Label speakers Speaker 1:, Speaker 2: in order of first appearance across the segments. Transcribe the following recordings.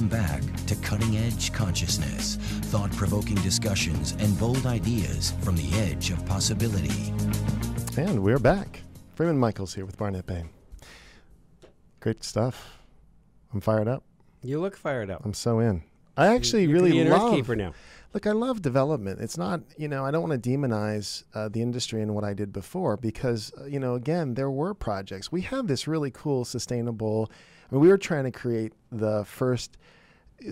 Speaker 1: Welcome back to Cutting Edge Consciousness, thought-provoking discussions and bold ideas from the edge of possibility.
Speaker 2: And we're back. Freeman Michaels here with Barnet Bay. Great stuff. I'm fired up.
Speaker 3: You look fired up.
Speaker 2: I'm so in. I actually
Speaker 3: you
Speaker 2: really
Speaker 3: can be an
Speaker 2: love.
Speaker 3: Earthkeeper now.
Speaker 2: Look, I love development. It's not, I don't want to demonize the industry and what I did before because, again, there were projects. We have this really cool, sustainable. We were trying to create the first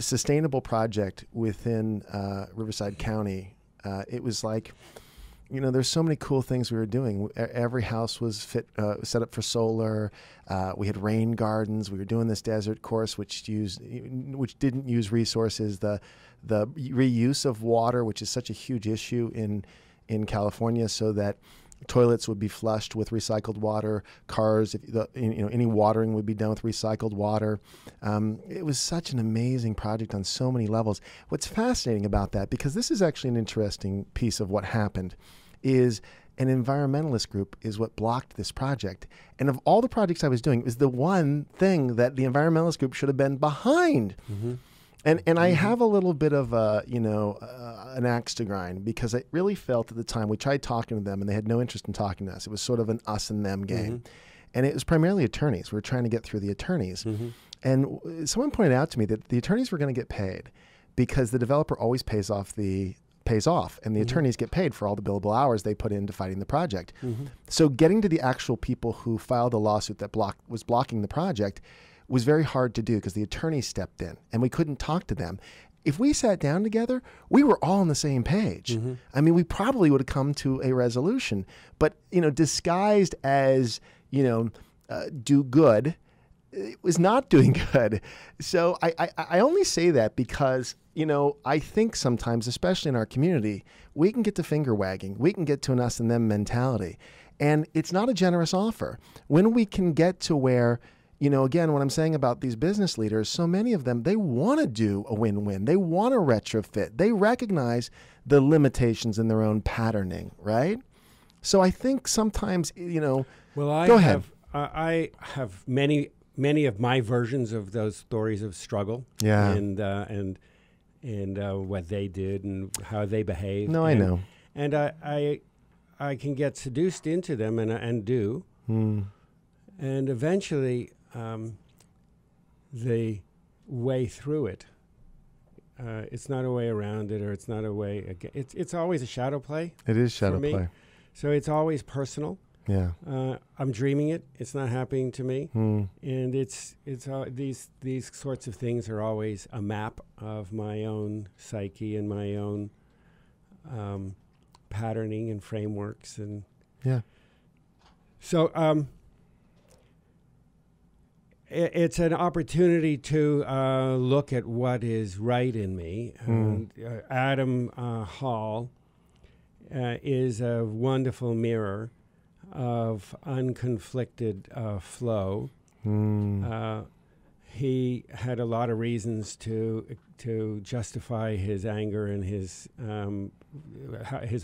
Speaker 2: sustainable project within Riverside County. It was like, there's so many cool things we were doing. Every house was set up for solar. We had rain gardens. We were doing this desert course, which didn't use resources. The reuse of water, which is such a huge issue in California, so that toilets would be flushed with recycled water. Cars, any watering would be done with recycled water. It was such an amazing project on so many levels. What's fascinating about that, because this is actually an interesting piece of what happened, is an environmentalist group is what blocked this project. And of all the projects I was doing, it was the one thing that the environmentalist group should have been behind. Mm-hmm. And I have a little bit of an axe to grind, because I really felt at the time, we tried talking to them and they had no interest in talking to us. It was sort of an us and them game. Mm-hmm. And it was primarily attorneys. We were trying to get through the attorneys. Mm-hmm. And someone pointed out to me that the attorneys were going to get paid because the developer always pays off, and the mm-hmm. attorneys get paid for all the billable hours they put into fighting the project. Mm-hmm. So getting to the actual people who filed the lawsuit that was blocking the project was very hard to do because the attorneys stepped in and we couldn't talk to them. If we sat down together, we were all on the same page. Mm-hmm. I mean, we probably would have come to a resolution, but, disguised as, do good, it was not doing good. So I only say that because, I think sometimes, especially in our community, we can get to finger wagging. We can get to an us and them mentality. And it's not a generous offer. When we can get to where, again, what I'm saying about these business leaders, so many of them, they want to do a win-win. They want to retrofit. They recognize the limitations in their own patterning, right? So I think sometimes,
Speaker 3: Well,
Speaker 2: go ahead.
Speaker 3: I have many of my versions of those stories of struggle.
Speaker 2: Yeah.
Speaker 3: And what they did and how they behave.
Speaker 2: No, I know.
Speaker 3: And I can get seduced into them and do. Mm. And eventually, the way through it, it's not a way around it, or it's not a way. It's always a shadow play.
Speaker 2: It is shadow play.
Speaker 3: So it's always personal.
Speaker 2: Yeah.
Speaker 3: I'm dreaming it. It's not happening to me. Mm. And it's these sorts of things are always a map of my own psyche and my own patterning and frameworks. And
Speaker 2: yeah.
Speaker 3: So it's an opportunity to look at what is right in me. Adam Hall is a wonderful mirror of unconflicted flow. He had a lot of reasons to justify his anger and his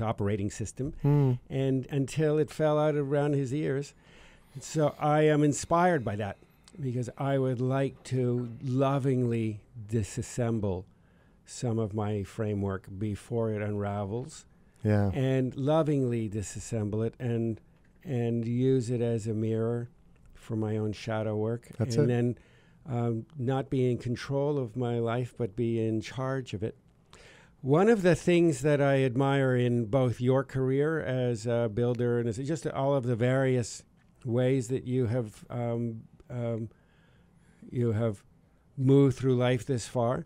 Speaker 3: operating system, and until it fell out around his ears. So I am inspired by that, because I would like to lovingly disassemble some of my framework before it unravels.
Speaker 2: Yeah.
Speaker 3: And lovingly disassemble it and use it as a mirror for my own shadow work.
Speaker 2: That's
Speaker 3: and
Speaker 2: it.
Speaker 3: then not be in control of my life, but be in charge of it. One of the things that I admire in both your career as a builder and as just all of the various ways that you have moved through life this far,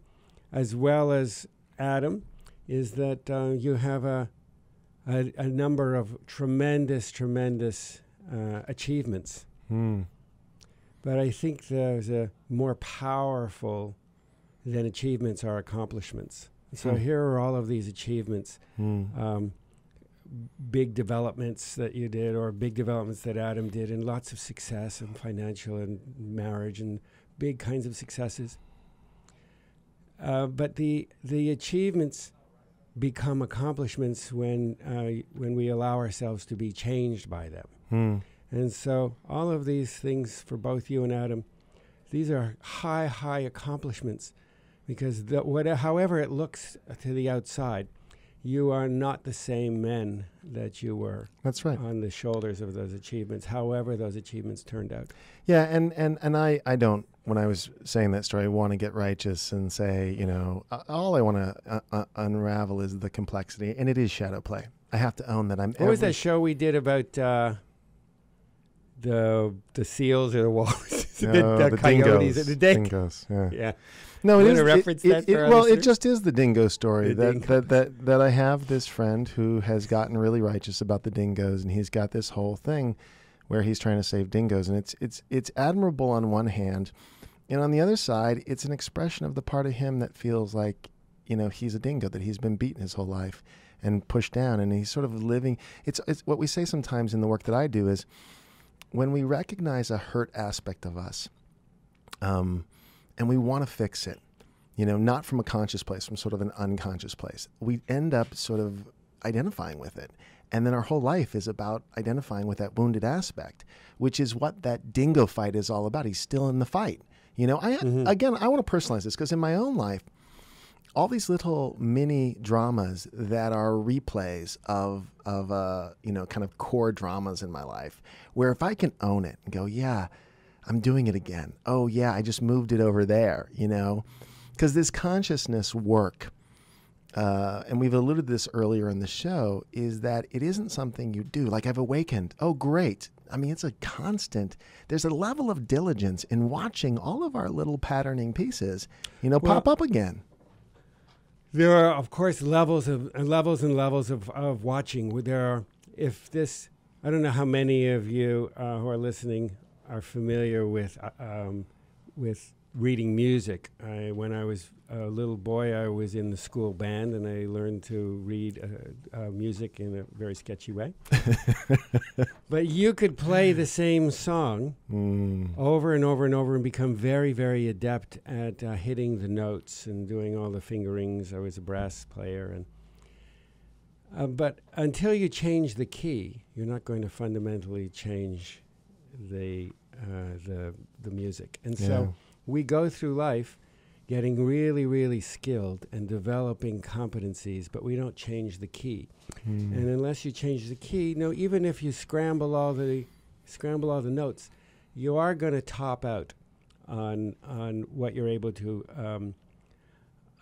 Speaker 3: as well as Adam, is that you have a number of tremendous achievements. But I think there's a more powerful than achievements are accomplishments. So here are all of these achievements, big developments that you did, or big developments that Adam did, and lots of success and financial and marriage and big kinds of successes. But the achievements become accomplishments when we allow ourselves to be changed by them. And so all of these things for both you and Adam, these are high accomplishments, because however it looks to the outside, you are not the same men that you were.
Speaker 2: That's right.
Speaker 3: On the shoulders of those achievements, however those achievements turned out.
Speaker 2: Yeah, and I don't, when I was saying that story, want to get righteous and say, you know, all I want to unravel is the complexity, and it is shadow play. I have to own that I'm.
Speaker 3: What was that show we did about the seals or the walruses?
Speaker 2: The
Speaker 3: coyotes,
Speaker 2: dingoes.
Speaker 3: the
Speaker 2: dingoes. Yeah.
Speaker 3: Yeah.
Speaker 2: No, it is.
Speaker 3: Reference that for
Speaker 2: Well,
Speaker 3: listeners?
Speaker 2: it just is the dingo story
Speaker 3: The dingoes.
Speaker 2: that I have this friend who has gotten really righteous about the dingoes, and he's got this whole thing where he's trying to save dingoes, and it's admirable on one hand, and on the other side, it's an expression of the part of him that feels like, you know, he's a dingo, that he's been beaten his whole life and pushed down, and he's sort of living. It's what we say sometimes in the work that I do is when we recognize a hurt aspect of us, and we want to fix it, you know, not from a conscious place, from sort of an unconscious place, we end up sort of identifying with it. And then our whole life is about identifying with that wounded aspect, which is what that dingo fight is all about. He's still in the fight. You know, again, I want to personalize this because in my own life, all these little mini dramas that are replays of you know, kind of core dramas in my life, where if I can own it and go, yeah, I'm doing it again. Oh, yeah, I just moved it over there, you know? Because this consciousness work, and we've alluded to this earlier in the show, is that it isn't something you do. Like, I've awakened. Oh, great. I mean, it's a constant. There's a level of diligence in watching all of our little patterning pieces, you know, pop up again.
Speaker 3: There are, of course, levels and levels of watching. There are, I don't know how many of you who are listening are familiar with reading music. When I was a little boy, I was in the school band, and I learned to read music in a very sketchy way. But you could play the same song over and over and over and become very, very adept at hitting the notes and doing all the fingerings. I was a brass player, and but until you change the key, you're not going to fundamentally change the music. And so we go through life getting really, really skilled and developing competencies, but we don't change the key. And unless you change the key, no, even if you scramble all the notes, you are going to top out on what you're able to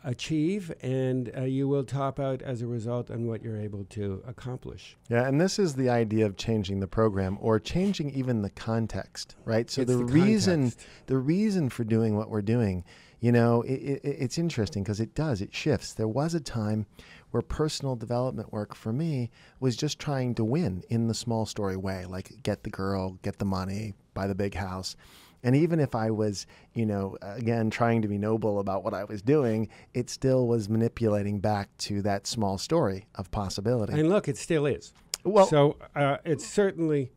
Speaker 3: achieve, and you will top out as a result on what you're able to accomplish.
Speaker 2: Yeah, and this is the idea of changing the program or changing even the context, right? So the reason for doing what we're doing, you know, it's interesting because it shifts. There was a time where personal development work for me was just trying to win in the small story way, like get the girl, get the money, buy the big house. And even if I was, you know, again, trying to be noble about what I was doing, it still was manipulating back to that small story of possibility.
Speaker 3: And look, it still is.
Speaker 2: Well,
Speaker 3: so it's certainly,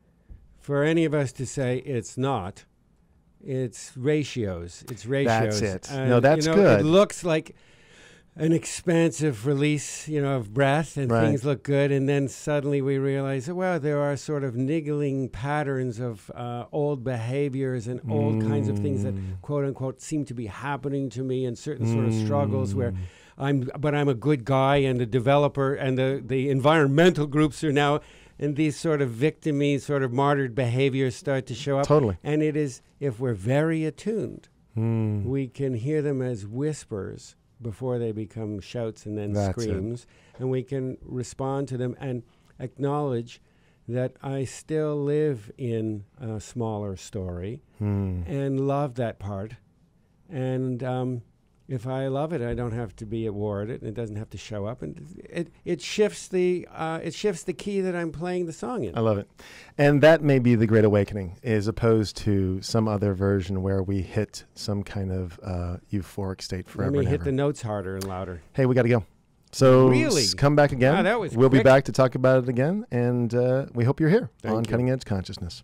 Speaker 3: for any of us to say it's not, it's ratios. It's ratios.
Speaker 2: That's it. No, that's good.
Speaker 3: It looks like an expansive release, you know, of breath, and things look good, and then suddenly we realize, well, there are sort of niggling patterns of old behaviors and old kinds of things that, quote unquote, seem to be happening to me, and certain sort of struggles where I'm a good guy, and the developer and the environmental groups are now, and these sort of victim-y, sort of martyred behaviors start to show up.
Speaker 2: Totally.
Speaker 3: And it is, if we're very attuned, we can hear them as whispers before they become shouts and then screams, and we can respond to them and acknowledge that I still live in a smaller story and love that part. And if I love it, I don't have to be at war at it, and it doesn't have to show up. And it shifts the key that I'm playing the song in.
Speaker 2: I love it. And that may be the Great Awakening, as opposed to some other version where we hit some kind of euphoric state forever.
Speaker 3: Let me
Speaker 2: and
Speaker 3: hit
Speaker 2: ever.
Speaker 3: the notes harder and louder.
Speaker 2: Hey, we got to go. So
Speaker 3: Really?
Speaker 2: Come back again.
Speaker 3: Wow, that was
Speaker 2: We'll be
Speaker 3: quick.
Speaker 2: back to talk about it again, and we hope you're here
Speaker 3: Thank
Speaker 2: on
Speaker 3: you.
Speaker 2: Cutting Edge Consciousness.